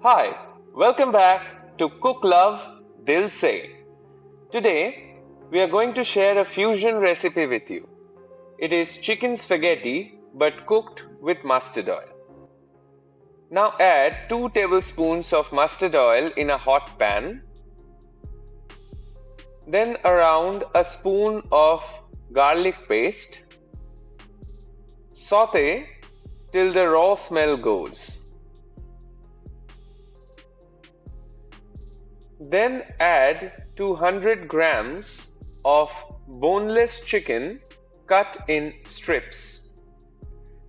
Hi, welcome back to Cook Love Dil Se. Today, we are going to share a fusion recipe with you. It is chicken spaghetti but cooked with mustard oil. Now add 2 tablespoons of mustard oil in a hot pan. Then around a spoon of garlic paste. Saute till the raw smell goes. Then add 200 grams of boneless chicken cut in strips.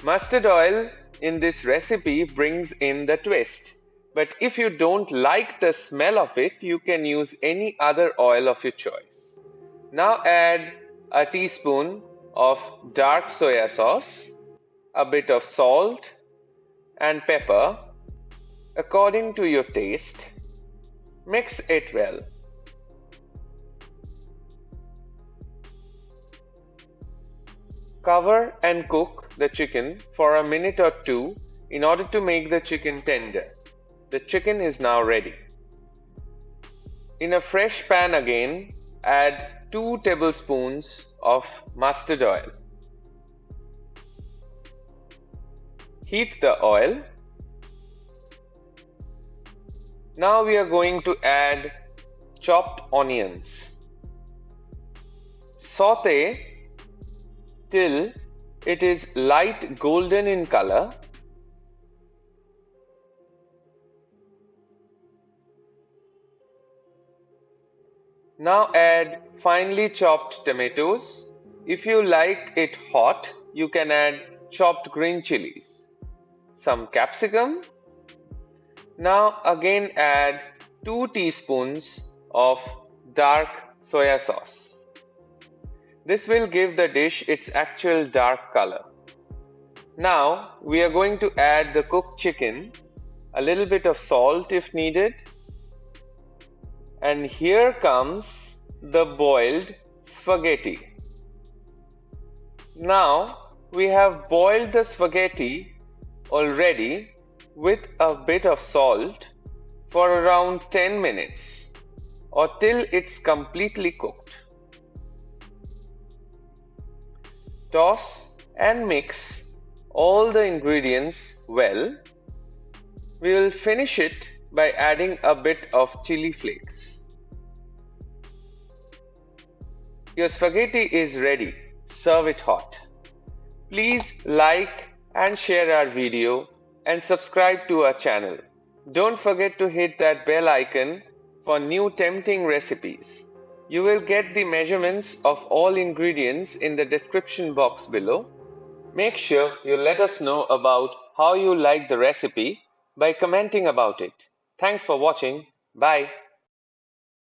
Mustard oil in this recipe brings in the twist, but if you don't like the smell of it, you can use any other oil of your choice. Now add a teaspoon of dark soya sauce, a bit of salt and pepper according to your taste. Mix it well. Cover and cook the chicken for a minute or two in order to make the chicken tender. The chicken is now ready. In a fresh pan again, add 2 tablespoons of mustard oil. Heat the oil. Now we are going to add chopped onions. Saute till it is light golden in color. Now add finely chopped tomatoes. If you like it hot, you can add chopped green chillies, some capsicum. Now again add 2 teaspoons of dark soya sauce. This will give the dish its actual dark color. Now we are going to add the cooked chicken, a little bit of salt if needed. And here comes the boiled spaghetti. Now we have boiled the spaghetti already with a bit of salt for around 10 minutes or till it's completely cooked. Toss and mix all the ingredients well. We will finish it by adding a bit of chili flakes. Your spaghetti is ready. Serve it hot. Please like and share our video and subscribe to our channel. Don't forget to hit that bell icon for new tempting recipes. You will get the measurements of all ingredients in the description box below. Make sure you let us know about how you like the recipe by commenting about it. Thanks for watching. Bye.